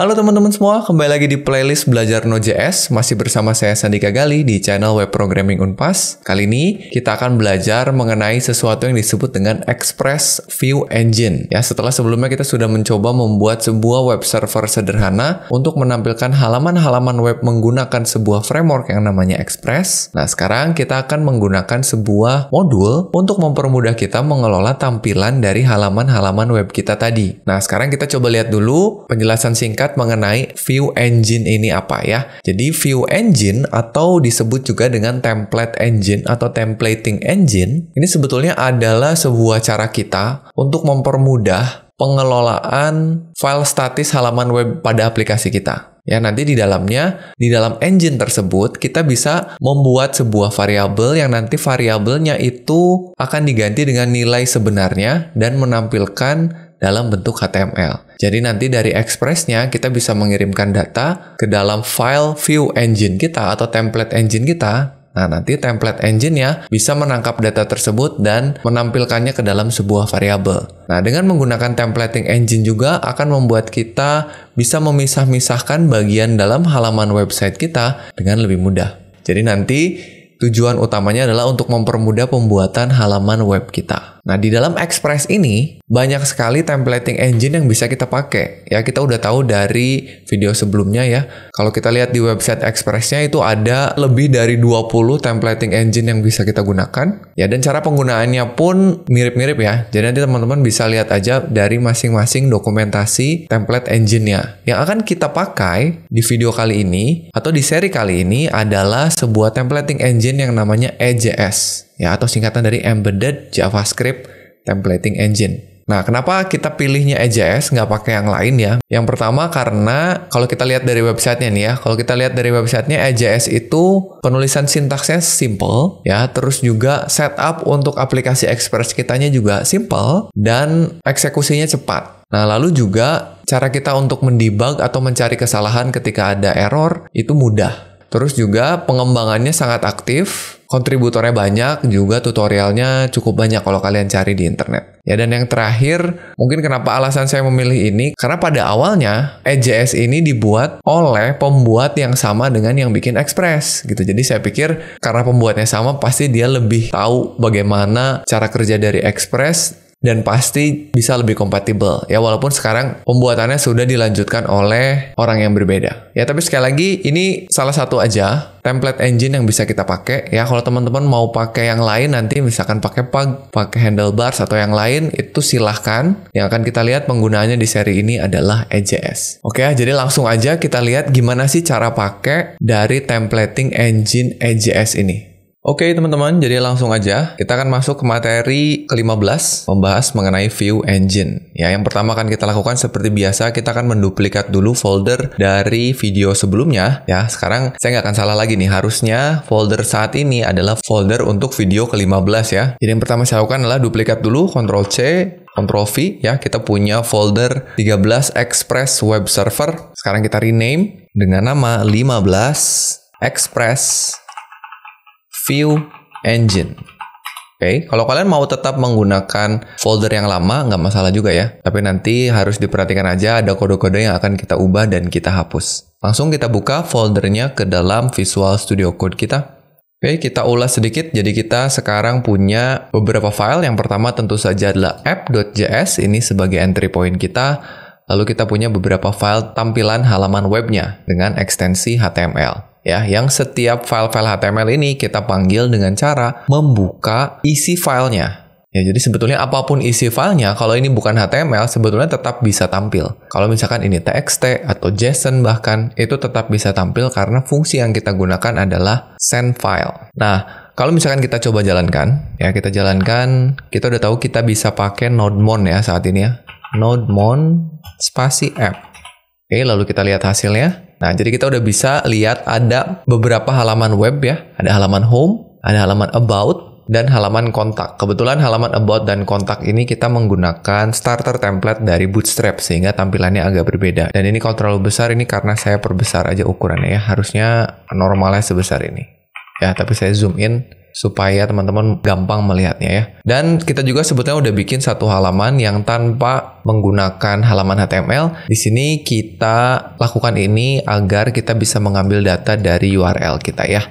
Halo teman-teman semua, kembali lagi di playlist Belajar Node.js. Masih bersama saya Sandika Gali di channel Web Programming Unpas. Kali ini kita akan belajar mengenai sesuatu yang disebut dengan Express View Engine. Ya, setelah sebelumnya kita sudah mencoba membuat sebuah web server sederhana untuk menampilkan halaman-halaman web menggunakan sebuah framework yang namanya Express. Nah, sekarang kita akan menggunakan sebuah modul untuk mempermudah kita mengelola tampilan dari halaman-halaman web kita tadi. Nah, sekarang kita coba lihat dulu penjelasan singkat mengenai View Engine ini apa ya. Jadi View Engine atau disebut juga dengan Template Engine atau Templating Engine ini sebetulnya adalah sebuah cara kita untuk mempermudah pengelolaan file statis halaman web pada aplikasi kita. Ya, nanti di dalam engine tersebut kita bisa membuat sebuah variabel yang nanti variabelnya itu akan diganti dengan nilai sebenarnya dan menampilkan dalam bentuk HTML. Jadi nanti dari Express-nya kita bisa mengirimkan data ke dalam file View Engine kita atau Template Engine kita. Nah, nanti Template Engine-nya bisa menangkap data tersebut dan menampilkannya ke dalam sebuah variabel. Nah, dengan menggunakan Templating Engine juga akan membuat kita bisa memisah-misahkan bagian dalam halaman website kita dengan lebih mudah. Jadi nanti tujuan utamanya adalah untuk mempermudah pembuatan halaman web kita. Nah, di dalam Express ini, banyak sekali templating engine yang bisa kita pakai. Ya, kita udah tahu dari video sebelumnya ya. Kalau kita lihat di website Express-nya itu ada lebih dari 20 templating engine yang bisa kita gunakan. Ya, dan cara penggunaannya pun mirip-mirip ya. Jadi nanti teman-teman bisa lihat aja dari masing-masing dokumentasi template engine-nya. Yang akan kita pakai di video kali ini, atau di seri kali ini adalah sebuah templating engine yang namanya EJS. Ya, atau singkatan dari Embedded JavaScript Templating Engine. Nah, kenapa kita pilihnya EJS, nggak pakai yang lain ya? Yang pertama karena kalau kita lihat dari websitenya nih ya, kalau kita lihat dari websitenya EJS itu penulisan sintaksnya simple ya, terus juga setup untuk aplikasi Express kitanya juga simple dan eksekusinya cepat. Nah, lalu juga cara kita untuk mendebug atau mencari kesalahan ketika ada error itu mudah. Terus juga pengembangannya sangat aktif, kontributornya banyak, juga tutorialnya cukup banyak kalau kalian cari di internet. Ya, dan yang terakhir, mungkin kenapa alasan saya memilih ini, karena pada awalnya EJS ini dibuat oleh pembuat yang sama dengan yang bikin Express gitu. Jadi saya pikir karena pembuatnya sama, pasti dia lebih tahu bagaimana cara kerja dari Express dan pasti bisa lebih kompatibel. Ya, walaupun sekarang pembuatannya sudah dilanjutkan oleh orang yang berbeda. Ya, tapi sekali lagi ini salah satu aja template engine yang bisa kita pakai. Ya, kalau teman-teman mau pakai yang lain nanti misalkan pakai Pug, pakai Handlebars atau yang lain itu silahkan. Yang akan kita lihat penggunaannya di seri ini adalah EJS. Oke, jadi langsung aja kita lihat gimana sih cara pakai dari templating engine EJS ini. Oke teman-teman, jadi langsung aja kita akan masuk ke materi ke-15 membahas mengenai View Engine. Ya, yang pertama akan kita lakukan seperti biasa, kita akan menduplikat dulu folder dari video sebelumnya. Ya, sekarang saya nggak akan salah lagi nih, harusnya folder saat ini adalah folder untuk video ke-15 ya. Jadi yang pertama saya lakukan adalah duplikat dulu, Ctrl+C, Ctrl+V ya, kita punya folder 13 Express Web Server. Sekarang kita rename dengan nama 15 Express View Engine. Oke, kalau kalian mau tetap menggunakan folder yang lama, nggak masalah juga ya. Tapi nanti harus diperhatikan aja ada kode-kode yang akan kita ubah dan kita hapus. Langsung kita buka foldernya ke dalam Visual Studio Code kita. Oke, kita ulas sedikit. Jadi kita sekarang punya beberapa file. Yang pertama tentu saja adalah app.js. Ini sebagai entry point kita. Lalu kita punya beberapa file tampilan halaman webnya dengan ekstensi HTML. Ya, yang setiap file-file HTML ini kita panggil dengan cara membuka isi filenya. Ya, jadi sebetulnya apapun isi filenya, kalau ini bukan HTML, sebetulnya tetap bisa tampil. Kalau misalkan ini TXT atau JSON bahkan, itu tetap bisa tampil karena fungsi yang kita gunakan adalah send file. Nah, kalau misalkan kita coba jalankan, ya kita jalankan, kita udah tahu kita bisa pakai nodemon ya saat ini ya. Nodemon spasi app. Oke, lalu kita lihat hasilnya. Nah, jadi kita udah bisa lihat ada beberapa halaman web ya. Ada halaman home, ada halaman about, dan halaman kontak. Kebetulan halaman about dan kontak ini kita menggunakan starter template dari Bootstrap sehingga tampilannya agak berbeda. Dan ini kalau terlalu besar ini karena saya perbesar aja ukurannya ya. Harusnya normalnya sebesar ini. Ya, tapi saya zoom in supaya teman-teman gampang melihatnya ya. Dan kita juga sebetulnya udah bikin satu halaman yang tanpa menggunakan halaman HTML. Di sini kita lakukan ini agar kita bisa mengambil data dari URL kita ya.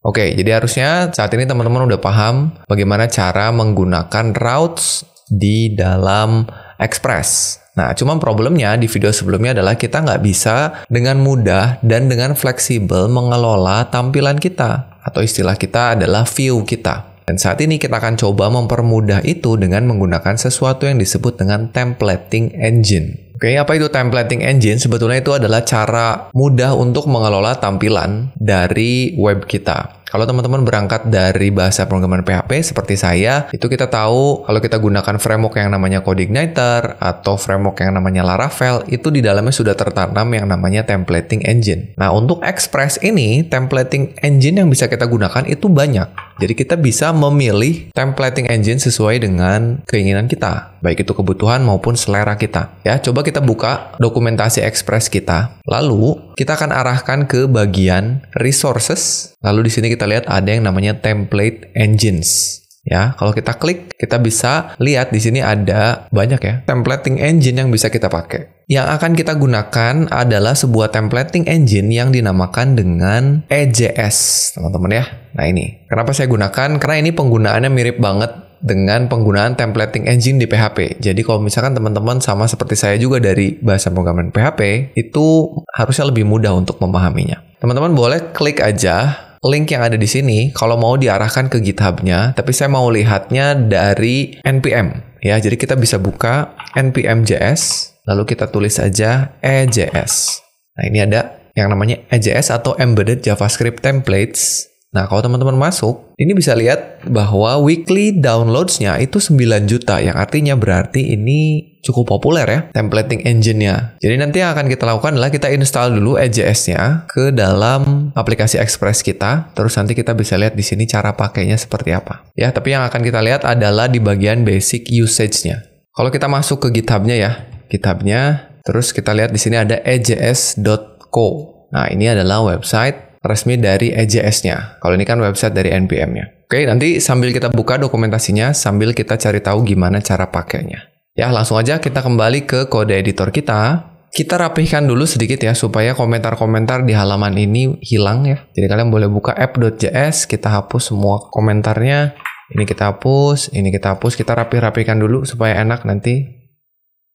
Oke, jadi harusnya saat ini teman-teman udah paham bagaimana cara menggunakan routes di dalam Express. Nah, cuman problemnya di video sebelumnya adalah kita nggak bisa dengan mudah dan dengan fleksibel mengelola tampilan kita. Atau istilah kita adalah view kita. Dan saat ini kita akan coba mempermudah itu dengan menggunakan sesuatu yang disebut dengan templating engine. Oke, apa itu templating engine? Sebetulnya itu adalah cara mudah untuk mengelola tampilan dari web kita. Kalau teman-teman berangkat dari bahasa pemrograman PHP seperti saya, itu kita tahu kalau kita gunakan framework yang namanya CodeIgniter atau framework yang namanya Laravel, itu di dalamnya sudah tertanam yang namanya templating engine. Nah, untuk Express ini, templating engine yang bisa kita gunakan itu banyak. Jadi kita bisa memilih templating engine sesuai dengan keinginan kita, baik itu kebutuhan maupun selera kita. Ya, coba kita buka dokumentasi Express kita. Lalu, kita akan arahkan ke bagian resources. Lalu di sini kita lihat ada yang namanya template engines. Ya, kalau kita klik, kita bisa lihat di sini ada banyak ya templating engine yang bisa kita pakai. Yang akan kita gunakan adalah sebuah templating engine yang dinamakan dengan EJS, teman-teman ya. Nah ini, kenapa saya gunakan? Karena ini penggunaannya mirip banget dengan penggunaan templating engine di PHP. Jadi kalau misalkan teman-teman sama seperti saya juga dari bahasa pemrograman PHP, itu harusnya lebih mudah untuk memahaminya. Teman-teman boleh klik aja link yang ada di sini kalau mau diarahkan ke GitHub-nya, tapi saya mau lihatnya dari NPM. Ya, jadi kita bisa buka npm.js, lalu kita tulis aja EJS. Nah, ini ada yang namanya EJS atau Embedded JavaScript Templates. Nah, kalau teman-teman masuk, ini bisa lihat bahwa weekly downloads-nya itu 9 juta, yang artinya berarti ini cukup populer ya, templating engine-nya. Jadi nanti yang akan kita lakukan adalah kita install dulu EJS-nya ke dalam aplikasi Express kita, terus nanti kita bisa lihat di sini cara pakainya seperti apa. Ya, tapi yang akan kita lihat adalah di bagian basic usage-nya. Kalau kita masuk ke GitHub-nya ya, GitHub-nya, terus kita lihat di sini ada ejs.co. Nah, ini adalah website resmi dari EJS-nya. Kalau ini kan website dari NPM-nya. Oke, nanti sambil kita buka dokumentasinya, sambil kita cari tahu gimana cara pakainya. Ya, langsung aja kita kembali ke kode editor kita. Kita rapihkan dulu sedikit ya, supaya komentar-komentar di halaman ini hilang ya. Jadi kalian boleh buka app.js, kita hapus semua komentarnya. Ini kita hapus, ini kita hapus. Kita rapih-rapihkan dulu supaya enak nanti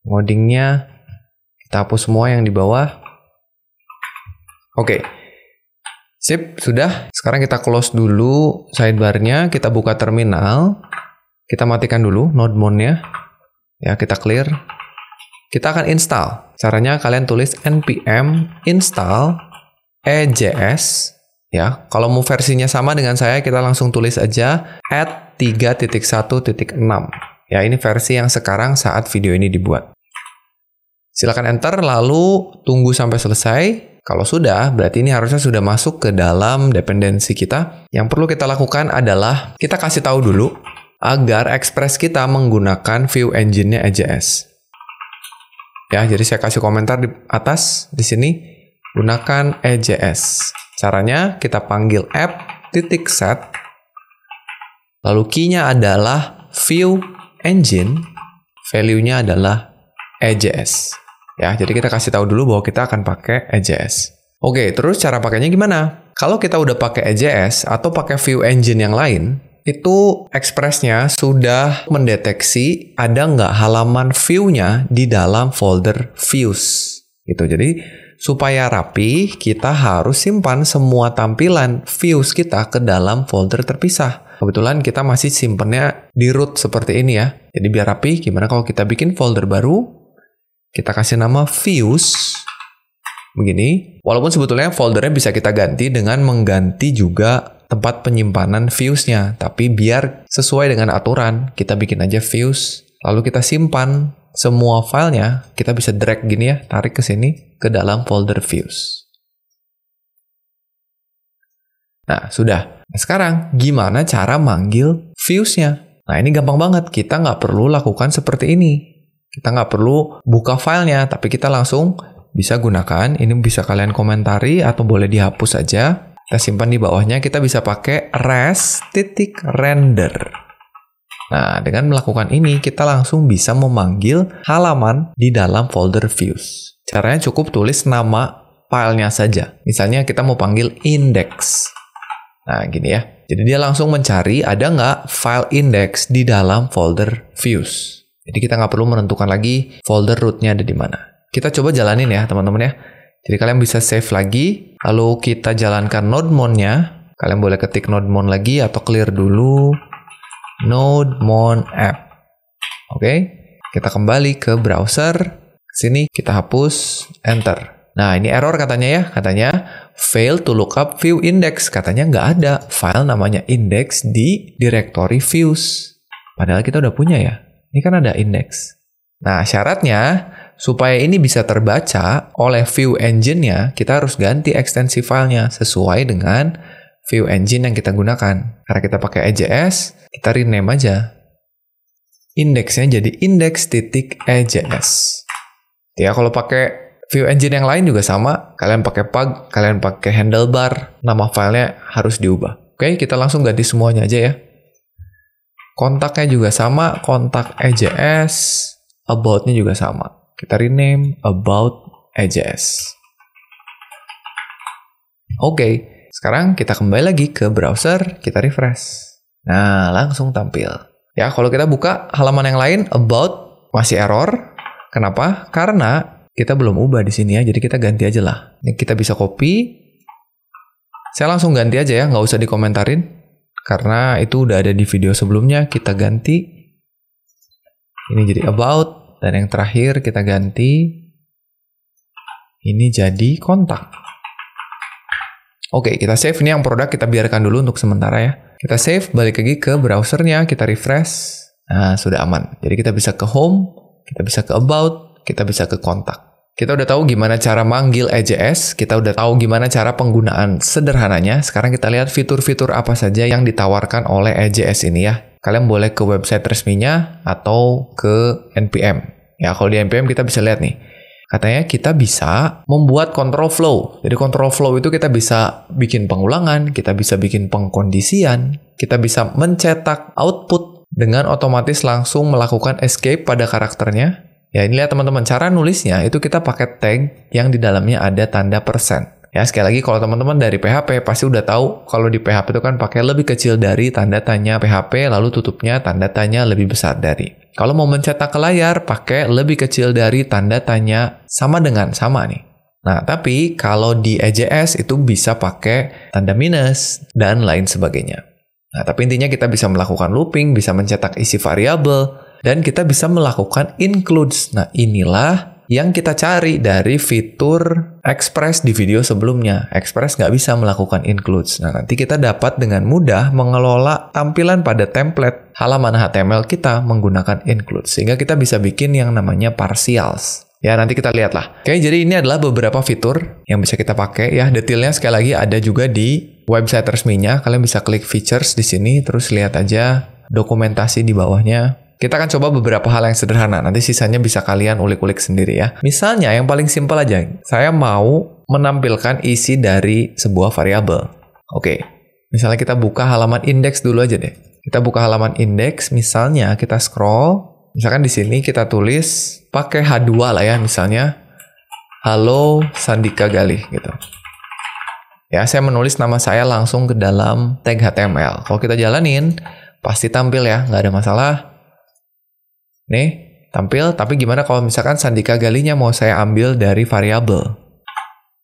ngodingnya. Kita hapus semua yang di bawah. Oke. Sip, sudah. Sekarang kita close dulu sidebar-nya, kita buka terminal, kita matikan dulu node mount-nya. Ya, kita clear. Kita akan install. Caranya kalian tulis npm install EJS. Ya, kalau mau versinya sama dengan saya, kita langsung tulis aja add 3.1.6. Ya, ini versi yang sekarang saat video ini dibuat. Silakan enter, lalu tunggu sampai selesai. Kalau sudah, berarti ini harusnya sudah masuk ke dalam dependensi kita. Yang perlu kita lakukan adalah kita kasih tahu dulu agar Express kita menggunakan view engine-nya EJS. Ya, jadi saya kasih komentar di atas di sini gunakan EJS. Caranya kita panggil app.set. Lalu key-nya adalah view engine, value-nya adalah EJS. Ya, jadi kita kasih tahu dulu bahwa kita akan pakai EJS. Oke, terus cara pakainya gimana? Kalau kita udah pakai EJS atau pakai view engine yang lain, itu Express-nya sudah mendeteksi ada nggak halaman view-nya di dalam folder views. Gitu. Jadi, supaya rapi, kita harus simpan semua tampilan views kita ke dalam folder terpisah. Kebetulan kita masih simpennya di root seperti ini ya. Jadi biar rapi, gimana kalau kita bikin folder baru? Kita kasih nama views, begini. Walaupun sebetulnya foldernya bisa kita ganti dengan mengganti juga tempat penyimpanan views-nya. Tapi biar sesuai dengan aturan, kita bikin aja views, lalu kita simpan semua filenya, kita bisa drag gini ya, tarik ke sini, ke dalam folder views. Nah, sudah. Nah, sekarang, gimana cara manggil views-nya? Nah, ini gampang banget. Kita nggak perlu lakukan seperti ini. Kita nggak perlu buka filenya, tapi kita langsung bisa gunakan. Ini bisa kalian komentari atau boleh dihapus saja. Kita simpan di bawahnya, kita bisa pakai res.render. Nah, dengan melakukan ini, kita langsung bisa memanggil halaman di dalam folder views. Caranya cukup tulis nama filenya saja. Misalnya kita mau panggil index. Nah, gini ya. Jadi dia langsung mencari ada nggak file index di dalam folder views. Jadi kita nggak perlu menentukan lagi folder rootnya ada di mana. Kita coba jalanin ya, teman-teman ya. Jadi kalian bisa save lagi, lalu kita jalankan nodemon-nya. Kalian boleh ketik nodemon lagi atau clear dulu nodemon app. Oke, kita kembali ke browser. Sini kita hapus, enter. Nah, ini error katanya ya. Katanya fail to look up view index. Katanya nggak ada file namanya index di directory views. Padahal kita udah punya ya. Ini kan ada index. Nah, syaratnya supaya ini bisa terbaca oleh view engine-nya, kita harus ganti ekstensi filenya sesuai dengan view engine yang kita gunakan. Karena kita pakai EJS, kita rename aja. Indeksnya jadi index.ejs. Ya, kalau pakai view engine yang lain juga sama. Kalian pakai pug, kalian pakai handlebar, nama filenya harus diubah. Oke, kita langsung ganti semuanya aja ya. Kontaknya juga sama, kontak EJS, about-nya juga sama. Kita rename about EJS. Oke, sekarang kita kembali lagi ke browser, kita refresh. Nah, langsung tampil. Ya, kalau kita buka halaman yang lain, about, masih error. Kenapa? Karena kita belum ubah di sini ya, jadi kita ganti aja lah. Ini kita bisa copy. Saya langsung ganti aja ya, nggak usah dikomentarin. Karena itu udah ada di video sebelumnya, kita ganti. Ini jadi about. Dan yang terakhir kita ganti, ini jadi kontak. Oke, kita save. Ini yang produk kita biarkan dulu untuk sementara ya. Kita save, balik lagi ke browsernya, kita refresh. Nah, sudah aman. Jadi kita bisa ke home, kita bisa ke about, kita bisa ke kontak. Kita udah tahu gimana cara manggil EJS, kita udah tahu gimana cara penggunaan sederhananya. Sekarang kita lihat fitur-fitur apa saja yang ditawarkan oleh EJS ini ya. Kalian boleh ke website resminya atau ke NPM. Ya, kalau di NPM kita bisa lihat nih. Katanya kita bisa membuat control flow. Jadi control flow itu kita bisa bikin pengulangan, kita bisa bikin pengkondisian, kita bisa mencetak output dengan otomatis langsung melakukan escape pada karakternya. Ya, ini lihat teman-teman, cara nulisnya itu kita pakai tag yang di dalamnya ada tanda persen. Ya, sekali lagi kalau teman-teman dari PHP pasti udah tahu kalau di PHP itu kan pakai lebih kecil dari tanda tanya PHP, lalu tutupnya tanda tanya lebih besar dari. Kalau mau mencetak ke layar, pakai lebih kecil dari tanda tanya sama dengan, sama nih. Nah, tapi kalau di EJS itu bisa pakai tanda minus dan lain sebagainya. Nah, tapi intinya kita bisa melakukan looping, bisa mencetak isi variabel, dan kita bisa melakukan includes. Nah, inilah yang kita cari dari fitur Express di video sebelumnya. Express nggak bisa melakukan includes. Nah, nanti kita dapat dengan mudah mengelola tampilan pada template halaman HTML kita menggunakan includes. Sehingga kita bisa bikin yang namanya partials. Ya, nanti kita lihat lah. Oke, jadi ini adalah beberapa fitur yang bisa kita pakai. Ya, detailnya sekali lagi ada juga di website resminya. Kalian bisa klik features di sini, terus lihat aja dokumentasi di bawahnya. Kita akan coba beberapa hal yang sederhana. Nanti sisanya bisa kalian ulik-ulik sendiri ya. Misalnya yang paling simpel aja. Saya mau menampilkan isi dari sebuah variabel. Oke. Misalnya kita buka halaman index dulu aja deh. Kita buka halaman index. Misalnya kita scroll. Misalkan di sini kita tulis pakai H2 lah ya. Misalnya Halo Sandika Galih gitu. Ya, saya menulis nama saya langsung ke dalam tag HTML. Kalau kita jalanin, pasti tampil ya. Nggak ada masalah. Nih, tampil, tapi gimana kalau misalkan Sandika Galihnya mau saya ambil dari variabel?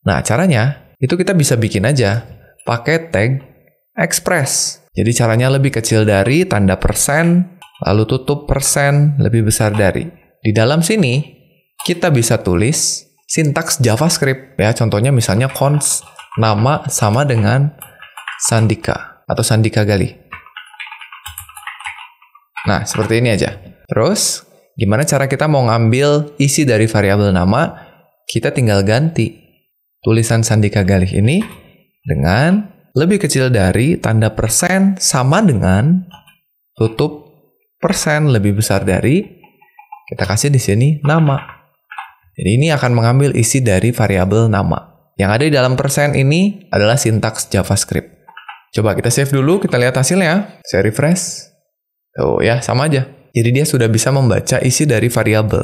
Nah, caranya, itu kita bisa bikin aja pakai tag express. Jadi caranya lebih kecil dari tanda persen, lalu tutup persen, lebih besar dari. Di dalam sini, kita bisa tulis sintaks JavaScript. Ya, contohnya misalnya const nama sama dengan Sandika atau Sandika Galih. Nah, seperti ini aja. Terus, gimana cara kita mau ngambil isi dari variabel nama? Kita tinggal ganti tulisan Sandika Galih ini dengan lebih kecil dari tanda persen sama dengan tutup persen lebih besar dari. Kita kasih di sini nama. Jadi ini akan mengambil isi dari variabel nama. Yang ada di dalam persen ini adalah sintaks JavaScript. Coba kita save dulu, kita lihat hasilnya. Saya refresh. Tuh ya, sama aja. Jadi dia sudah bisa membaca isi dari variabel.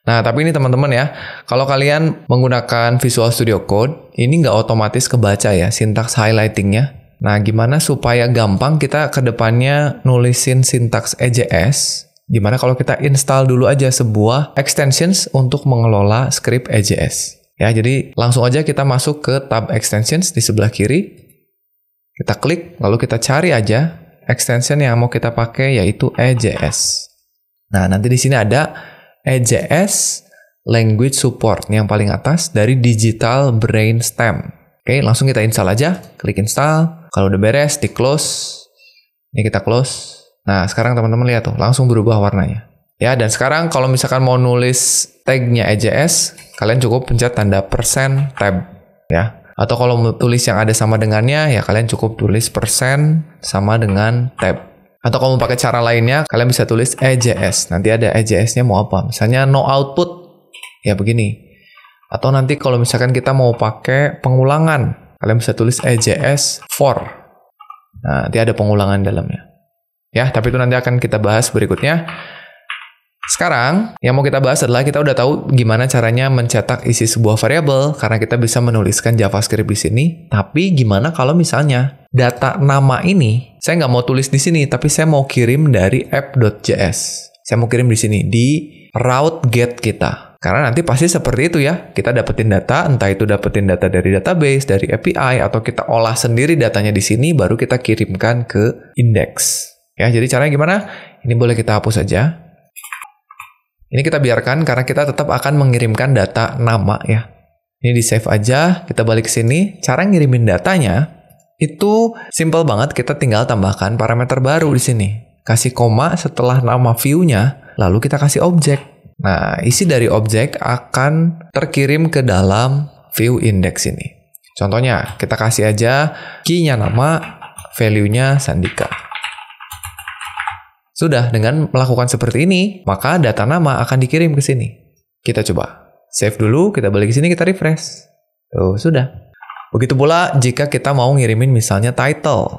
Nah, tapi ini teman-teman ya, kalau kalian menggunakan Visual Studio Code, ini nggak otomatis kebaca ya, sintaks highlightingnya. Nah, gimana supaya gampang kita ke depannya nulisin sintaks EJS, dimana kalau kita install dulu aja sebuah extensions untuk mengelola script EJS. Ya, jadi langsung aja kita masuk ke tab extensions di sebelah kiri. Kita klik, lalu kita cari aja extension yang mau kita pakai, yaitu EJS. Nah, nanti di sini ada EJS Language Support yang paling atas dari Digital Brainstem. Oke, langsung kita install aja. Klik install. Kalau udah beres, di close. Ini kita close. Nah, sekarang teman-teman lihat tuh, langsung berubah warnanya. Ya, dan sekarang kalau misalkan mau nulis tag-nya EJS, kalian cukup pencet tanda %tab. Ya. Atau kalau mau tulis yang ada sama dengannya, ya kalian cukup tulis persen sama dengan tab. Atau kalau mau pakai cara lainnya, kalian bisa tulis EJS. Nanti ada EJS-nya mau apa. Misalnya no output, ya begini. Atau nanti kalau misalkan kita mau pakai pengulangan, kalian bisa tulis EJS for. Nah, nanti ada pengulangan dalamnya. Ya, tapi itu nanti akan kita bahas berikutnya. Sekarang, yang mau kita bahas adalah kita udah tahu gimana caranya mencetak isi sebuah variabel karena kita bisa menuliskan JavaScript di sini. Tapi gimana kalau misalnya data nama ini saya nggak mau tulis di sini, tapi saya mau kirim dari app.js. Saya mau kirim di sini di route get kita. Karena nanti pasti seperti itu ya. Kita dapetin data, entah itu dapetin data dari database, dari API, atau kita olah sendiri datanya di sini, baru kita kirimkan ke index. Ya, jadi caranya gimana? Ini boleh kita hapus aja. Ini kita biarkan karena kita tetap akan mengirimkan data nama ya. Ini di save aja, kita balik ke sini. Cara ngirimin datanya itu simple banget, kita tinggal tambahkan parameter baru di sini. Kasih koma setelah nama view-nya, lalu kita kasih objek. Nah, isi dari objek akan terkirim ke dalam view index ini. Contohnya, kita kasih aja key-nya nama, value-nya Sandika. Sudah, dengan melakukan seperti ini, maka data nama akan dikirim ke sini. Kita coba. Save dulu, kita balik ke sini, kita refresh. Tuh, sudah. Begitu pula jika kita mau ngirimin misalnya title.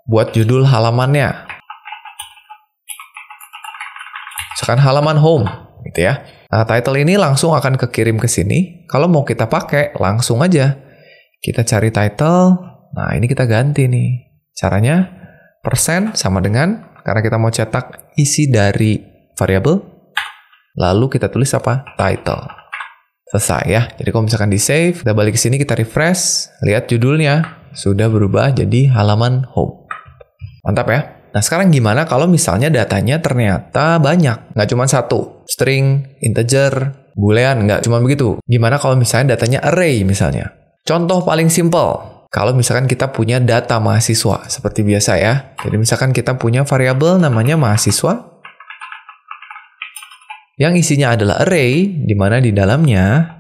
Buat judul halamannya. Misalkan halaman home, gitu ya. Nah, title ini langsung akan kekirim ke sini. Kalau mau kita pakai, langsung aja. Kita cari title. Nah, ini kita ganti nih. Caranya, persen sama dengan... Karena kita mau cetak isi dari variabel, lalu kita tulis apa? Title. Selesai ya. Jadi kalau misalkan di save, kita balik ke sini, kita refresh, lihat judulnya sudah berubah jadi halaman home. Mantap ya. Nah, sekarang gimana kalau misalnya datanya ternyata banyak? Nggak cuma satu. String, integer, boolean, nggak cuma begitu. Gimana kalau misalnya datanya array misalnya? Contoh paling simple. Kalau misalkan kita punya data mahasiswa, seperti biasa ya. Jadi misalkan kita punya variabel namanya mahasiswa, yang isinya adalah array, di mana di dalamnya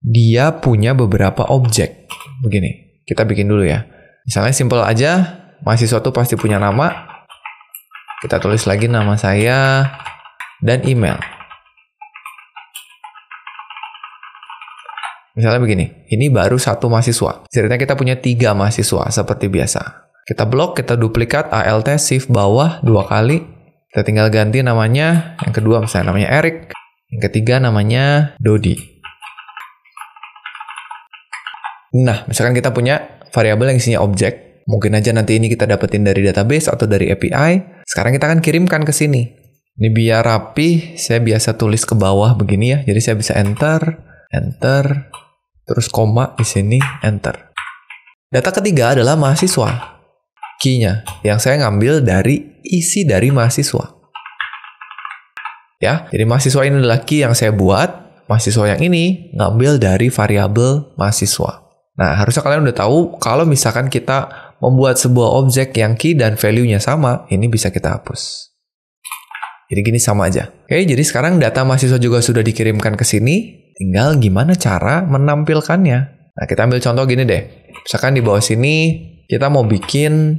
dia punya beberapa objek. Begini, kita bikin dulu ya. Misalnya simple aja, mahasiswa itu pasti punya nama. Kita tulis lagi nama saya dan email. Misalnya begini, ini baru satu mahasiswa. Ceritanya kita punya 3 mahasiswa, seperti biasa. Kita blok, kita duplikat, alt, shift bawah 2 kali. Kita tinggal ganti namanya. Yang kedua misalnya namanya Eric. Yang ketiga namanya Dodi. Nah, misalkan kita punya variabel yang isinya objek. Mungkin aja nanti ini kita dapetin dari database atau dari API. Sekarang kita akan kirimkan ke sini. Ini biar rapi, saya biasa tulis ke bawah begini ya. Jadi saya bisa enter, terus koma di sini, enter. Data ketiga adalah mahasiswa. Key-nya yang saya ngambil dari isi dari mahasiswa. Ya, jadi mahasiswa ini adalah key yang saya buat. Mahasiswa yang ini ngambil dari variabel mahasiswa. Nah, harusnya kalian udah tahu kalau misalkan kita membuat sebuah objek yang key dan value-nya sama, ini bisa kita hapus. Jadi gini sama aja. Oke, jadi sekarang data mahasiswa juga sudah dikirimkan ke sini. Tinggal gimana cara menampilkannya. Nah, kita ambil contoh gini deh. Misalkan di bawah sini, kita mau bikin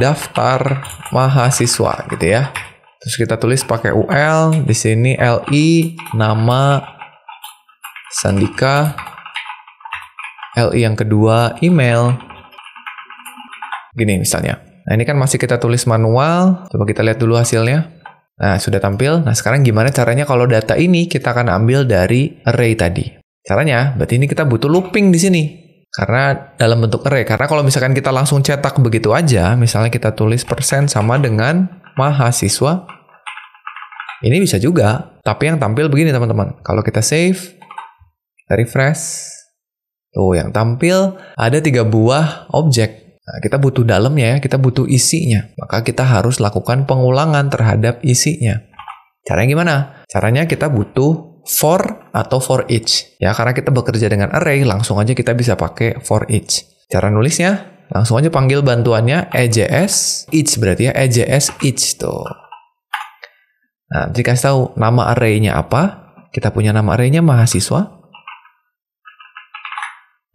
daftar mahasiswa gitu ya. Terus kita tulis pakai UL, di sini LI, nama Sandika, LI yang kedua email. Gini misalnya. Nah, ini kan masih kita tulis manual. Coba kita lihat dulu hasilnya. Nah, sudah tampil. Nah, sekarang gimana caranya kalau data ini kita akan ambil dari array tadi? Caranya, berarti ini kita butuh looping di sini. Karena dalam bentuk array. Karena kalau misalkan kita langsung cetak begitu aja, misalnya kita tulis persen sama dengan mahasiswa, ini bisa juga. Tapi yang tampil begini teman-teman. Kalau kita save, kita refresh. Tuh, yang tampil ada 3 buah objek. Nah, kita butuh dalamnya ya, kita butuh isinya. Maka kita harus lakukan pengulangan terhadap isinya. Caranya gimana? Caranya kita butuh for atau for each. Ya, karena kita bekerja dengan array, langsung aja kita bisa pakai for each. Cara nulisnya, langsung aja panggil bantuannya EJS each, berarti ya EJS each tuh. Nah, dikasih tahu nama array-nya apa. Kita punya nama array-nya mahasiswa.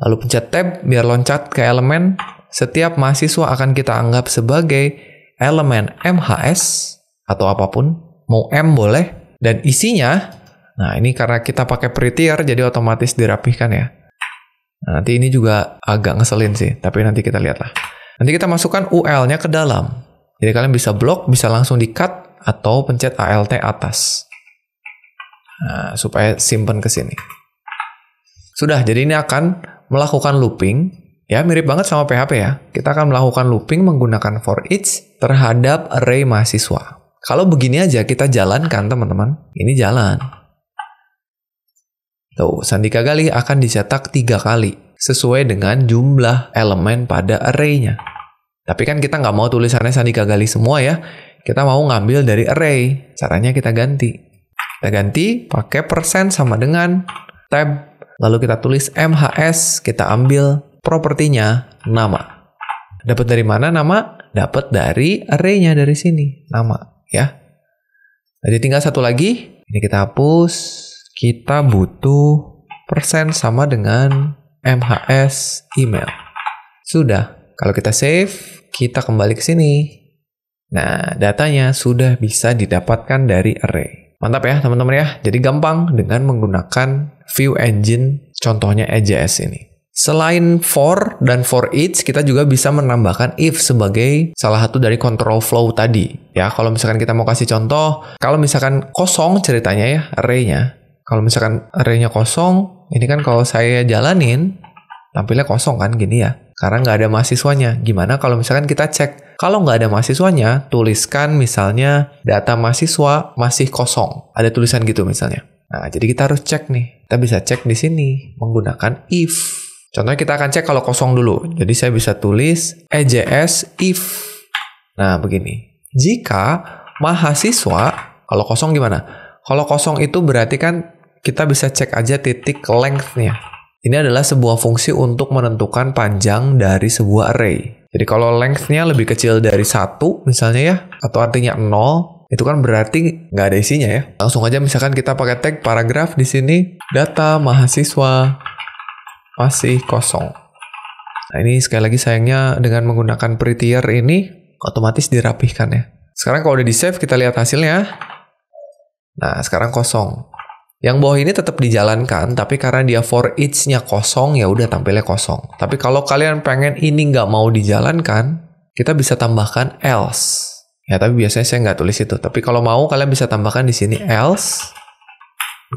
Lalu pencet tab biar loncat ke elemen. Setiap mahasiswa akan kita anggap sebagai elemen MHS atau apapun. Mau M boleh. Dan isinya, nah ini karena kita pakai prettier jadi otomatis dirapihkan ya. Nah, nanti ini juga agak ngeselin sih, tapi nanti kita lihat lah. Nanti kita masukkan UL-nya ke dalam. Jadi kalian bisa blok, bisa langsung di-cut, atau pencet ALT atas. Nah, supaya simpen ke sini. Sudah, jadi ini akan melakukan looping. Ya, mirip banget sama PHP ya. Kita akan melakukan looping menggunakan for each terhadap array mahasiswa. Kalau begini aja kita jalankan teman-teman, ini jalan. Tuh, Sandika Gali akan dicetak 3 kali, sesuai dengan jumlah elemen pada array-nya. Tapi kan kita nggak mau tulisannya Sandika Gali semua ya. Kita mau ngambil dari array. Caranya kita ganti. Kita ganti pakai persen sama dengan tab. Lalu kita tulis MHS, kita ambil propertinya nama. Dapat dari mana nama? Dapat dari array-nya dari sini, nama ya. Jadi tinggal satu lagi. Ini kita hapus. Kita butuh persen sama dengan MHS email. Sudah. Kalau kita save, kita kembali ke sini. Nah, datanya sudah bisa didapatkan dari array. Mantap ya teman-teman ya. Jadi gampang dengan menggunakan View Engine, contohnya EJS ini. Selain for dan for each, kita juga bisa menambahkan if sebagai salah satu dari control flow tadi. Ya, kalau misalkan kita mau kasih contoh, kalau misalkan kosong ceritanya ya, array-nya. Kalau misalkan array-nya kosong, ini kan kalau saya jalanin, tampilnya kosong kan gini ya. Karena nggak ada mahasiswanya. Gimana kalau misalkan kita cek? Kalau nggak ada mahasiswanya, tuliskan misalnya data mahasiswa masih kosong. Ada tulisan gitu misalnya. Nah, jadi kita harus cek nih. Kita bisa cek di sini menggunakan if. Contohnya kita akan cek kalau kosong dulu. Jadi saya bisa tulis EJS if. Nah, begini. Jika mahasiswa, kalau kosong gimana? Kalau kosong itu berarti kan kita bisa cek aja titik length-nya. Ini adalah sebuah fungsi untuk menentukan panjang dari sebuah array. Jadi kalau length-nya lebih kecil dari 1 misalnya ya, atau artinya 0, itu kan berarti nggak ada isinya ya. Langsung aja misalkan kita pakai tag paragraf di sini, data mahasiswa masih kosong. Nah, ini sekali lagi sayangnya dengan menggunakan prettier ini otomatis dirapihkan ya. Sekarang kalau udah di-save kita lihat hasilnya. Nah, sekarang kosong. Yang bawah ini tetap dijalankan, tapi karena dia for each-nya kosong, ya udah tampilnya kosong. Tapi kalau kalian pengen ini nggak mau dijalankan, kita bisa tambahkan else. Ya, tapi biasanya saya nggak tulis itu. Tapi kalau mau, kalian bisa tambahkan di sini else.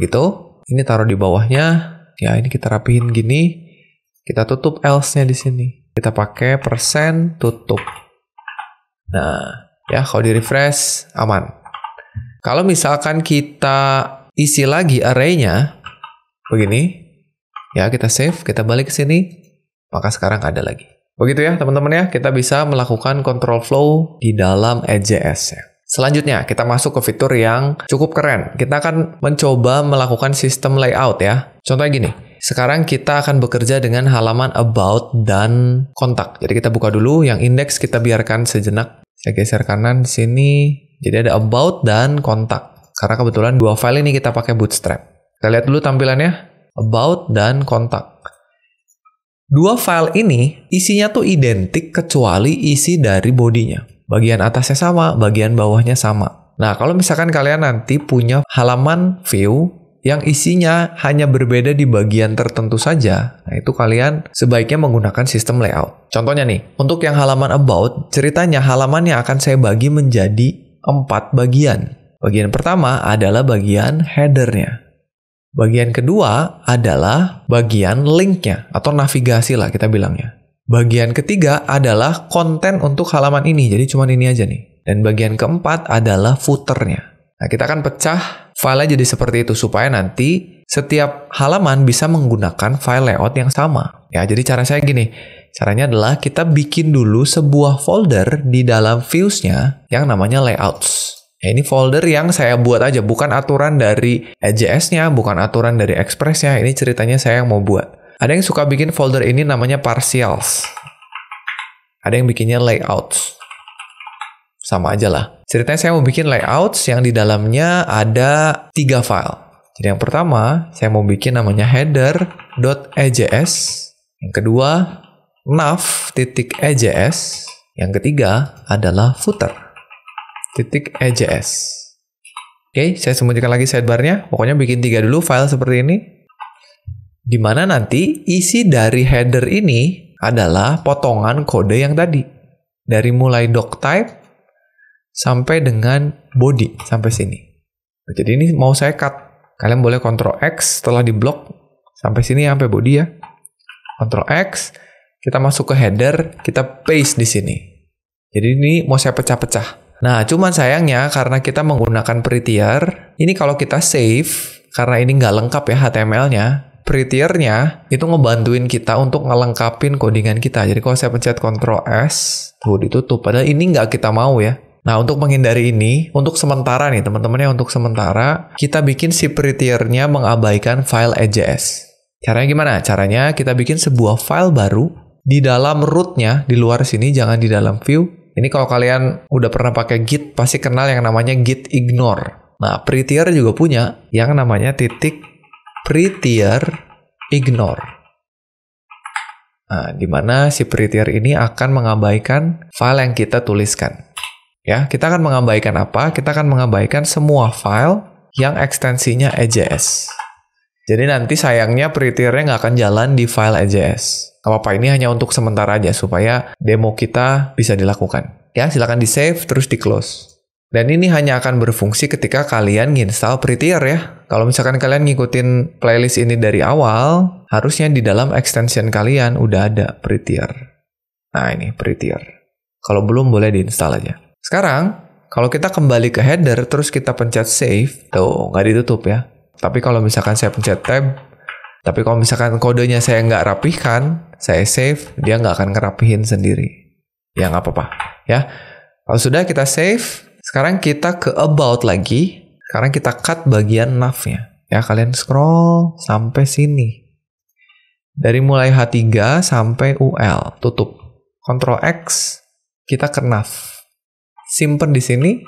Gitu. Ini taruh di bawahnya. Ya, ini kita rapihin gini. Kita tutup else-nya di sini. Kita pakai persen tutup. Nah, ya kalau di-refresh, aman. Kalau misalkan kita isi lagi array-nya, begini. Ya, kita save, kita balik ke sini. Maka sekarang ada lagi. Begitu ya, teman-teman ya. Kita bisa melakukan control flow di dalam EJS-nya. Selanjutnya, kita masuk ke fitur yang cukup keren. Kita akan mencoba melakukan sistem layout ya. Contohnya gini, sekarang kita akan bekerja dengan halaman about dan kontak. Jadi kita buka dulu, yang index kita biarkan sejenak. Saya geser kanan di sini. Jadi ada about dan kontak. Karena kebetulan dua file ini kita pakai Bootstrap. Kita lihat dulu tampilannya, about dan kontak. Dua file ini isinya tuh identik kecuali isi dari bodinya. Bagian atasnya sama, bagian bawahnya sama. Nah, kalau misalkan kalian nanti punya halaman view yang isinya hanya berbeda di bagian tertentu saja, nah itu kalian sebaiknya menggunakan sistem layout. Contohnya nih, untuk yang halaman about, ceritanya halamannya akan saya bagi menjadi 4 bagian. Bagian pertama adalah bagian header-nya. Bagian kedua adalah bagian link-nya, atau navigasi lah kita bilangnya. Bagian ketiga adalah konten untuk halaman ini, jadi cuma ini aja nih. Dan bagian keempat adalah footer-nya. Nah, kita akan pecah file jadi seperti itu supaya nanti setiap halaman bisa menggunakan file layout yang sama. Ya, jadi cara saya gini. Caranya adalah kita bikin dulu sebuah folder di dalam views-nya yang namanya layouts. Ya, ini folder yang saya buat aja, bukan aturan dari EJS-nya, bukan aturan dari Express-nya. Ini ceritanya saya yang mau buat. Ada yang suka bikin folder ini namanya partials. Ada yang bikinnya layouts. Sama aja lah. Ceritanya saya mau bikin layouts yang di dalamnya ada 3 file. Jadi yang pertama, saya mau bikin namanya header.ejs. Yang kedua, nav.ejs. Yang ketiga adalah footer.ejs. Oke, saya sembunyikan lagi sidebar-nya. Pokoknya bikin 3 dulu file seperti ini. Di mana nanti isi dari header ini adalah potongan kode yang tadi. Dari mulai doctype sampai dengan body, sampai sini. Jadi ini mau saya cut. Kalian boleh Ctrl X setelah di blok sampai sini sampai body ya. Ctrl X, kita masuk ke header, kita paste di sini. Jadi ini mau saya pecah-pecah. Nah, cuman sayangnya karena kita menggunakan prettier, ini kalau kita save, karena ini nggak lengkap ya HTML-nya, prettier-nya itu ngebantuin kita untuk ngelengkapin codingan kita. Jadi kalau saya pencet Ctrl S, tuh ditutup. Padahal ini nggak kita mau ya. Nah, untuk menghindari ini, untuk sementara nih, teman-teman ya, untuk sementara, kita bikin si prettier-nya mengabaikan file EJS. Caranya gimana? Caranya kita bikin sebuah file baru di dalam root-nya, di luar sini, jangan di dalam view. Ini kalau kalian udah pernah pakai Git, pasti kenal yang namanya git ignore. Nah, prettier juga punya yang namanya .prettier ignore. Nah, di mana si prettier ini akan mengabaikan file yang kita tuliskan. Ya, kita akan mengabaikan apa? Kita akan mengabaikan semua file yang ekstensinya EJS. Jadi nanti sayangnya prettier-nya nggak akan jalan di file EJS. Apa-apa, ini hanya untuk sementara aja supaya demo kita bisa dilakukan. Ya, silakan di-save terus di-close. Dan ini hanya akan berfungsi ketika kalian nginstal prettier ya. Kalau misalkan kalian ngikutin playlist ini dari awal, harusnya di dalam extension kalian udah ada prettier. Nah, ini prettier. Kalau belum boleh diinstal aja. Sekarang, kalau kita kembali ke header, terus kita pencet save, tuh, nggak ditutup ya. Tapi kalau misalkan saya pencet tab, tapi kalau misalkan kodenya saya nggak rapihkan, saya save, dia nggak akan ngerapihin sendiri. Ya, nggak apa-apa. Ya, kalau sudah kita save, sekarang kita ke about lagi. Sekarang kita cut bagian nav-nya. Ya, kalian scroll sampai sini. Dari mulai H3 sampai UL, tutup. Ctrl X, kita ke nav. Simpen di sini,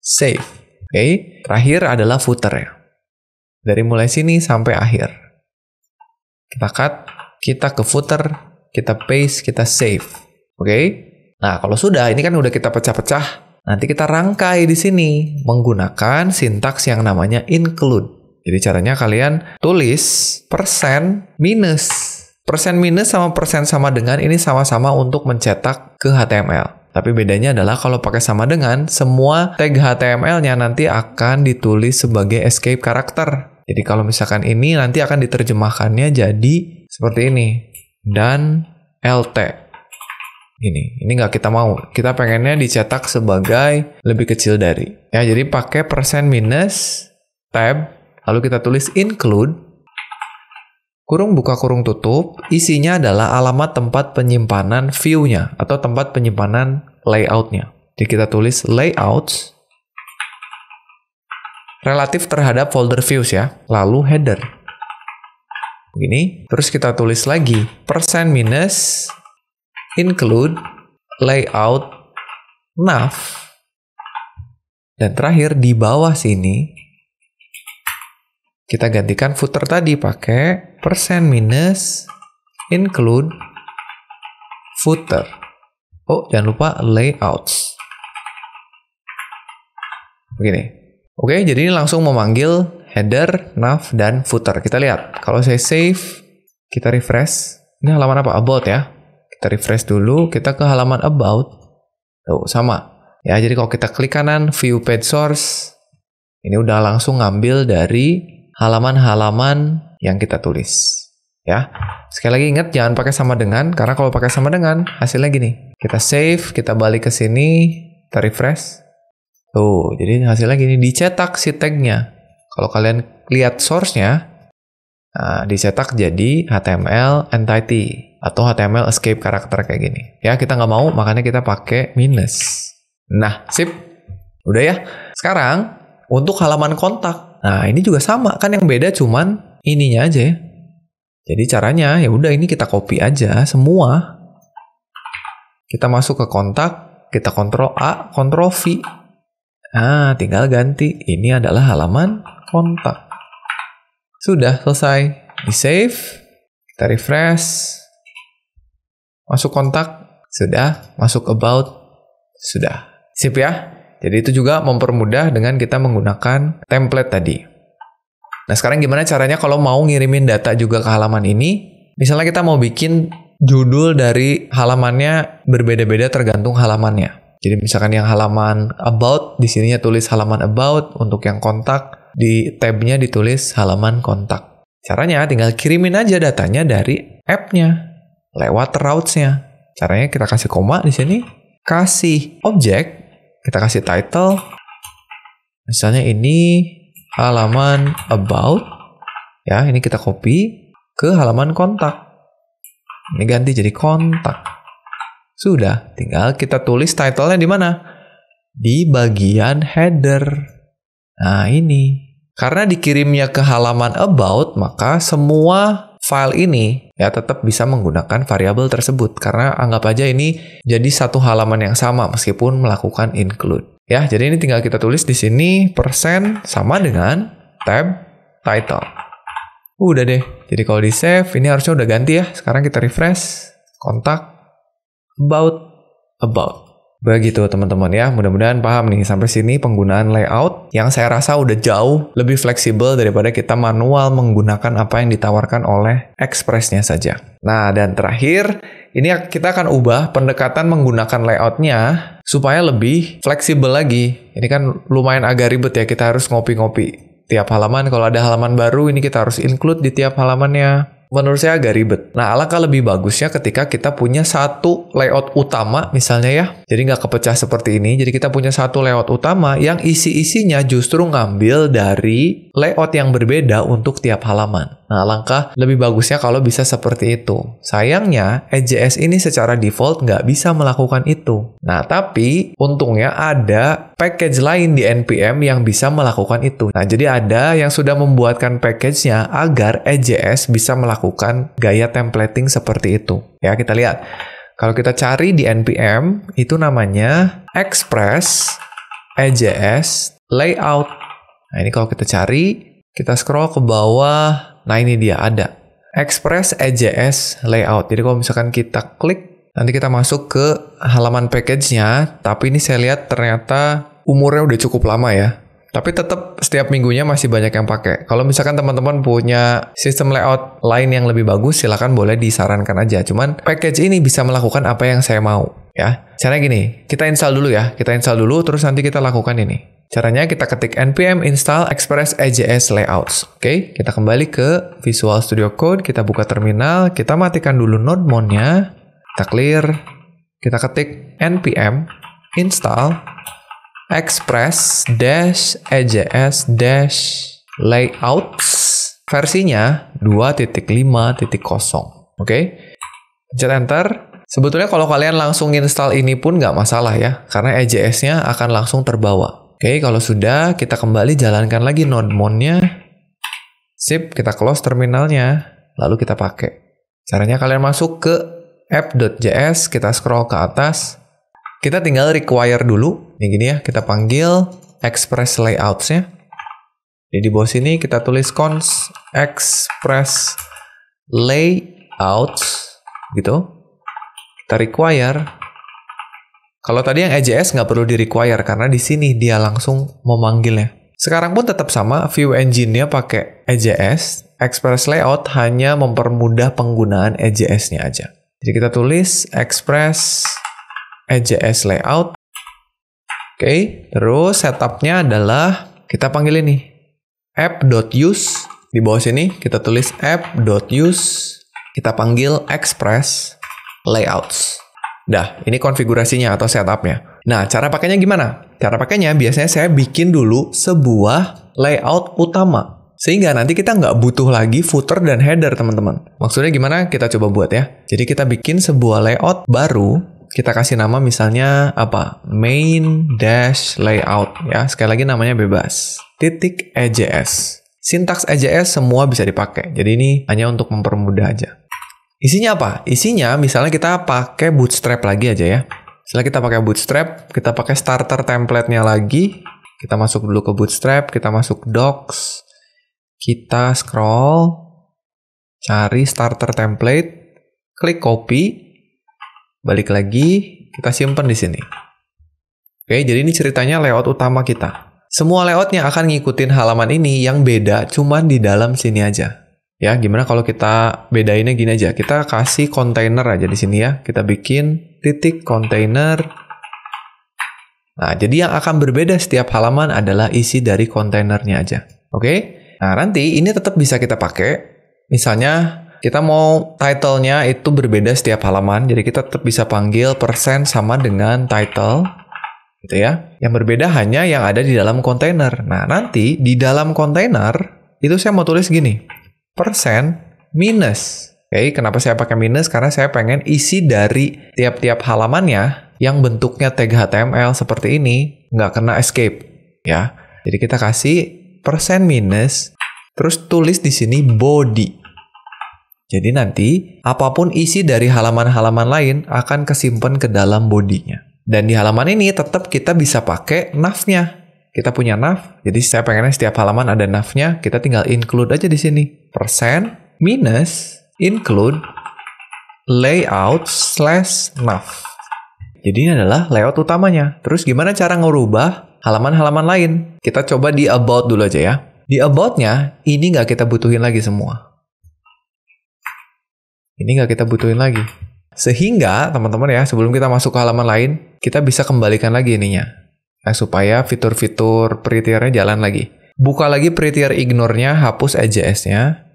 save. Oke, terakhir adalah footer ya. Dari mulai sini sampai akhir. Kita cut, kita ke footer, kita paste, kita save. Oke? Nah, kalau sudah, ini kan udah kita pecah-pecah. Nanti kita rangkai di sini menggunakan sintaks yang namanya include. Jadi caranya kalian tulis persen minus. Persen minus sama persen sama dengan ini sama-sama untuk mencetak ke HTML. Tapi bedanya adalah kalau pakai sama dengan, semua tag HTML-nya nanti akan ditulis sebagai escape karakter. Jadi kalau misalkan ini nanti akan diterjemahkannya jadi seperti ini. Dan LT. Ini nggak kita mau. Kita pengennya dicetak sebagai lebih kecil dari. Ya, jadi pakai persen minus, tab, lalu kita tulis include, kurung buka kurung tutup, isinya adalah alamat tempat penyimpanan view-nya atau tempat penyimpanan layout-nya. Jadi kita tulis layouts relatif terhadap folder views ya, lalu header. Begini, terus kita tulis lagi persen minus include layout nav. Dan terakhir di bawah sini kita gantikan footer tadi pakai persen minus include footer. Oh, jangan lupa layouts. Begini. Oke, jadi ini langsung memanggil header, nav, dan footer. Kita lihat, kalau saya save, kita refresh. Ini halaman apa? About ya. Kita refresh dulu, kita ke halaman about. Tuh, sama. Ya, jadi kalau kita klik kanan, view page source, ini udah langsung ngambil dari halaman-halaman yang kita tulis. Ya, sekali lagi ingat jangan pakai sama dengan, karena kalau pakai sama dengan, hasilnya gini. Kita save, kita balik ke sini, kita refresh. Tuh, jadi hasilnya gini, dicetak si tag-nya. Kalau kalian lihat source-nya, nah, dicetak jadi HTML entity atau HTML escape karakter kayak gini. Ya, kita nggak mau, makanya kita pakai minus. Nah, sip. Udah ya. Sekarang, untuk halaman kontak. Nah, ini juga sama. Kan yang beda cuman ininya aja ya. Jadi caranya, ya udah ini kita copy aja semua. Kita masuk ke kontak, kita Ctrl A, Ctrl V. Nah, tinggal ganti. Ini adalah halaman kontak. Sudah selesai. Di save. Kita refresh. Masuk kontak. Sudah. Masuk about. Sudah. Sip ya. Jadi itu juga mempermudah dengan kita menggunakan template tadi. Nah, sekarang gimana caranya kalau mau ngirimin data juga ke halaman ini? Misalnya kita mau bikin judul dari halamannya berbeda-beda tergantung halamannya. Jadi misalkan yang halaman about, di sininya tulis halaman about, untuk yang kontak, di tab-nya ditulis halaman kontak. Caranya tinggal kirimin aja datanya dari app-nya, lewat routes-nya. Caranya kita kasih koma di sini, kasih objek, kita kasih title, misalnya ini halaman about, ya ini kita copy ke halaman kontak. Ini ganti jadi kontak. Sudah, tinggal kita tulis title-nya di mana? Di bagian header. Nah, ini. Karena dikirimnya ke halaman about, maka semua file ini ya tetap bisa menggunakan variabel tersebut. Karena anggap aja ini jadi satu halaman yang sama meskipun melakukan include. Ya, jadi ini tinggal kita tulis di sini % sama dengan tab title. Udah deh. Jadi kalau di save, ini harusnya udah ganti ya. Sekarang kita refresh, kontak, about. Begitu teman-teman ya, mudah-mudahan paham nih sampai sini penggunaan layout yang saya rasa udah jauh lebih fleksibel daripada kita manual menggunakan apa yang ditawarkan oleh Express-nya saja. Nah, dan terakhir, ini kita akan ubah pendekatan menggunakan layout-nya supaya lebih fleksibel lagi. Ini kan lumayan agak ribet ya, kita harus ngopi-ngopi tiap halaman. Kalau ada halaman baru, ini kita harus include di tiap halamannya. Menurut saya agak ribet. Nah, alangkah lebih bagusnya ketika kita punya satu layout utama misalnya ya. Jadi nggak kepecah seperti ini. Jadi kita punya satu layout utama yang isi-isinya justru ngambil dari layout yang berbeda untuk tiap halaman. Nah, alangkah lebih bagusnya kalau bisa seperti itu. Sayangnya, EJS ini secara default nggak bisa melakukan itu. Nah, tapi untungnya ada package lain di NPM yang bisa melakukan itu. Nah, jadi ada yang sudah membuatkan package-nya agar EJS bisa melakukan gaya templating seperti itu. Ya, kita lihat. Kalau kita cari di NPM, itu namanya Express EJS Layout. Nah, ini kalau kita cari, kita scroll ke bawah. Nah, ini dia ada. Express EJS Layout. Jadi kalau misalkan kita klik, nanti kita masuk ke halaman package-nya. Tapi ini saya lihat ternyata umurnya udah cukup lama ya. Tapi tetap setiap minggunya masih banyak yang pakai. Kalau misalkan teman-teman punya sistem layout lain yang lebih bagus, silakan boleh disarankan aja. Cuman package ini bisa melakukan apa yang saya mau. Ya, caranya gini, kita install dulu ya. Kita install dulu, terus nanti kita lakukan ini. Caranya kita ketik npm install Express EJS Layouts. Oke, kita kembali ke Visual Studio Code, kita buka terminal, kita matikan dulu node-nya, kita clear, kita ketik npm install Express-EJS-Layouts versinya 2.5.0. Oke, pencet enter. Sebetulnya kalau kalian langsung install ini pun nggak masalah ya, karena EJS-nya akan langsung terbawa. Oke, kalau sudah, kita kembali jalankan lagi node-nya. Sip, kita close terminalnya, lalu kita pakai. Caranya kalian masuk ke app.js, kita scroll ke atas, kita tinggal require dulu. Yang gini ya, kita panggil Express Layouts-nya. Jadi di bawah sini kita tulis const Express Layouts, gitu. Kita require. Kalau tadi yang EJS nggak perlu di require, karena di sini dia langsung memanggilnya. Sekarang pun tetap sama, view engine-nya pakai EJS, Express Layout hanya mempermudah penggunaan EJS-nya aja. Jadi kita tulis Express EJS Layout. Oke, terus setup-nya adalah kita panggil ini app.use. Di bawah sini kita tulis app.use. Kita panggil Express Layouts. Dah, ini konfigurasinya atau setupnya. Nah, cara pakainya gimana? Cara pakainya biasanya saya bikin dulu sebuah layout utama. Sehingga nanti kita nggak butuh lagi footer dan header, teman-teman. Maksudnya gimana? Kita coba buat ya. Jadi kita bikin sebuah layout baru. Kita kasih nama misalnya apa? Main-layout ya. Sekali lagi namanya bebas. .EJS. Sintaks EJS semua bisa dipakai. Jadi ini hanya untuk mempermudah aja. Isinya apa? Isinya misalnya kita pakai Bootstrap lagi aja ya. Setelah kita pakai Bootstrap, kita pakai starter template-nya lagi. Kita masuk dulu ke Bootstrap, kita masuk Docs. Kita scroll, cari starter template, klik copy, balik lagi, kita simpan di sini. Oke, jadi ini ceritanya layout utama kita. Semua layoutnya akan ngikutin halaman ini, yang beda cuman di dalam sini aja. Ya, gimana kalau kita bedainnya gini aja. Kita kasih kontainer aja di sini ya. Kita bikin .container. Nah, jadi yang akan berbeda setiap halaman adalah isi dari kontainernya aja. Oke? Nah, nanti ini tetap bisa kita pakai. Misalnya, kita mau title-nya itu berbeda setiap halaman. Jadi kita tetap bisa panggil persen sama dengan title. Gitu ya. Yang berbeda hanya yang ada di dalam kontainer. Nah, nanti di dalam kontainer, itu saya mau tulis gini. Persen minus. Oke, kenapa saya pakai minus? Karena saya pengen isi dari tiap-tiap halamannya yang bentuknya tag HTML seperti ini nggak kena escape, ya. Jadi kita kasih persen minus, terus tulis di sini body. Jadi nanti apapun isi dari halaman-halaman lain akan kesimpan ke dalam bodinya. Dan di halaman ini tetap kita bisa pakai nav-nya. Kita punya nav, jadi saya pengennya setiap halaman ada nav-nya, kita tinggal include aja di sini. Persen minus include layout / nav. Jadi ini adalah layout utamanya. Terus gimana cara ngerubah halaman-halaman lain? Kita coba di about dulu aja ya. Di about-nya, ini nggak kita butuhin lagi semua. Ini nggak kita butuhin lagi. Sehingga, teman-teman ya, sebelum kita masuk ke halaman lain, kita bisa kembalikan lagi ininya. Nah, supaya fitur-fitur prettier-nya jalan lagi. Buka lagi prettier ignore-nya, hapus EJS-nya.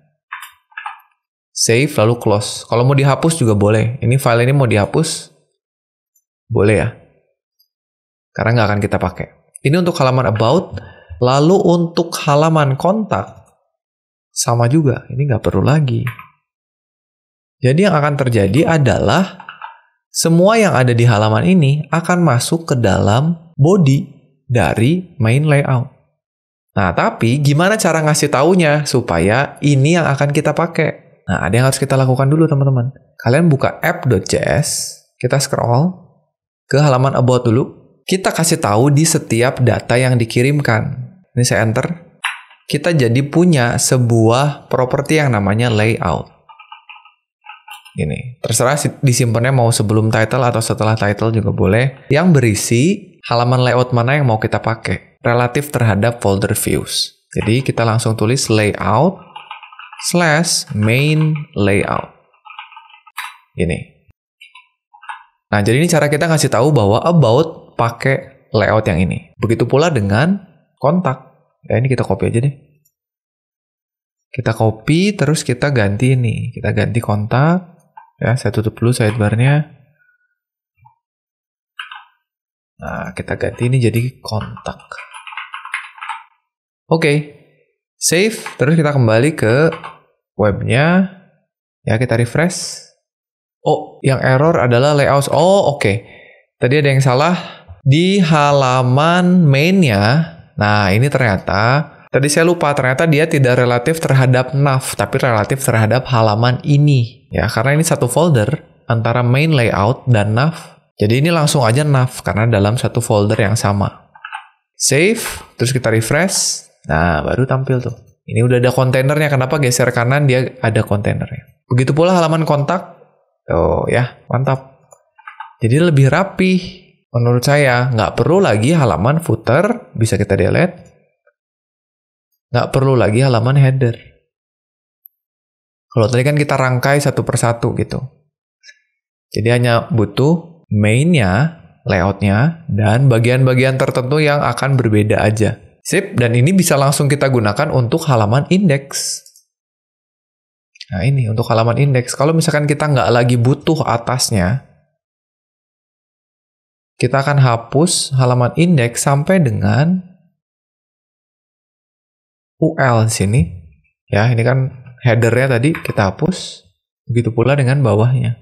Save, lalu close. Kalau mau dihapus juga boleh. Ini file ini mau dihapus, boleh ya. Karena nggak akan kita pakai. Ini untuk halaman about. Lalu untuk halaman kontak, sama juga. Ini nggak perlu lagi. Jadi yang akan terjadi adalah semua yang ada di halaman ini akan masuk ke dalam body dari main layout. Nah, tapi gimana cara ngasih taunya supaya ini yang akan kita pakai? Nah, ada yang harus kita lakukan dulu, teman-teman. Kalian buka app.js, kita scroll ke halaman about dulu. Kita kasih tahu di setiap data yang dikirimkan. Ini saya enter. Kita jadi punya sebuah properti yang namanya layout. Ini, terserah disimpannya mau sebelum title atau setelah title juga boleh. Yang berisi halaman layout mana yang mau kita pakai relatif terhadap folder views. Jadi kita langsung tulis layout / main layout. Ini. Nah, jadi ini cara kita ngasih tahu bahwa about pakai layout yang ini. Begitu pula dengan kontak. Ya, ini kita copy aja deh. Kita copy, terus kita ganti ini. Kita ganti kontak. Ya, saya tutup dulu sidebar-nya. Nah, kita ganti ini jadi kontak. Oke. Save, terus kita kembali ke webnya. Ya, kita refresh. Oh, yang error adalah layout. Oh, oke. Tadi ada yang salah. Di halaman main-nya, nah ini ternyata, tadi saya lupa, ternyata dia tidak relatif terhadap nav, tapi relatif terhadap halaman ini. Ya, karena ini satu folder antara main layout dan nav. Jadi ini langsung aja nav, karena dalam satu folder yang sama. Save, terus kita refresh. Nah, baru tampil tuh. Ini udah ada kontainernya, kenapa geser kanan dia ada kontainernya. Begitu pula halaman kontak. Oh ya, mantap. Jadi lebih rapi. Menurut saya, nggak perlu lagi halaman footer, bisa kita delete. Nggak perlu lagi halaman header. Kalau tadi kan kita rangkai satu persatu gitu. Jadi hanya butuh main-nya, layout-nya, dan bagian-bagian tertentu yang akan berbeda aja. Sip, dan ini bisa langsung kita gunakan untuk halaman indeks. Nah ini untuk halaman indeks. Kalau misalkan kita nggak lagi butuh atasnya, kita akan hapus halaman indeks sampai dengan UL di sini. Ya, ini kan header-nya tadi kita hapus. Begitu pula dengan bawahnya.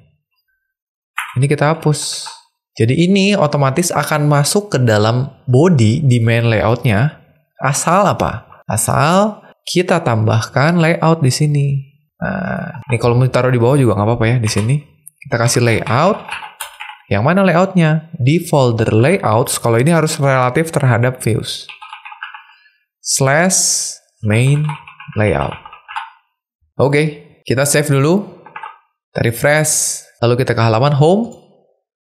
Ini kita hapus. Jadi ini otomatis akan masuk ke dalam body di main layout-nya. Asal apa? Asal kita tambahkan layout di sini. Nah, ini kalau mau ditaruh di bawah juga nggak apa-apa ya di sini. Kita kasih layout. Yang mana layout-nya? Di folder layouts, kalau ini harus relatif terhadap views. / main layout. Oke, kita save dulu. Kita refresh. Lalu kita ke halaman home.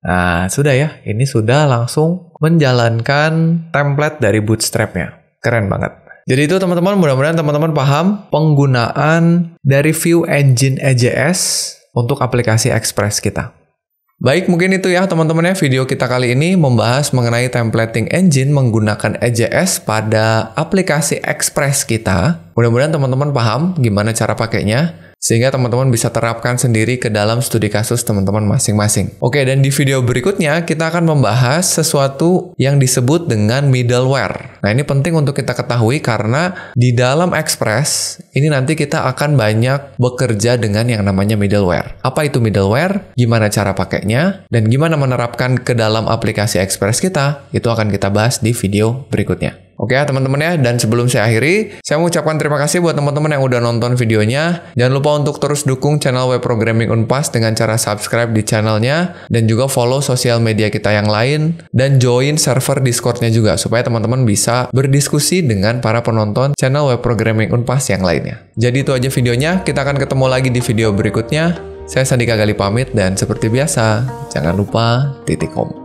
Nah, sudah ya. Ini sudah langsung menjalankan template dari Bootstrap-nya. Keren banget. Jadi itu teman-teman, mudah-mudahan teman-teman paham penggunaan dari View Engine EJS untuk aplikasi Express kita. Baik, mungkin itu ya teman-teman ya video kita kali ini membahas mengenai templating engine menggunakan EJS pada aplikasi Express kita. Mudah-mudahan teman-teman paham gimana cara pakainya, sehingga teman-teman bisa terapkan sendiri ke dalam studi kasus teman-teman masing-masing. Oke, dan di video berikutnya kita akan membahas sesuatu yang disebut dengan middleware. Nah, ini penting untuk kita ketahui karena di dalam Express, ini nanti kita akan banyak bekerja dengan yang namanya middleware. Apa itu middleware? Gimana cara pakainya? Dan gimana menerapkan ke dalam aplikasi Express kita? Itu akan kita bahas di video berikutnya. Oke ya teman-teman ya, dan sebelum saya akhiri, saya mengucapkan terima kasih buat teman-teman yang udah nonton videonya. Jangan lupa untuk terus dukung channel Web Programming Unpas dengan cara subscribe di channelnya, dan juga follow sosial media kita yang lain, dan join server Discord-nya juga, supaya teman-teman bisa berdiskusi dengan para penonton channel Web Programming Unpas yang lainnya. Jadi itu aja videonya, kita akan ketemu lagi di video berikutnya. Saya Sandika Gali pamit, dan seperti biasa, jangan lupa titik home.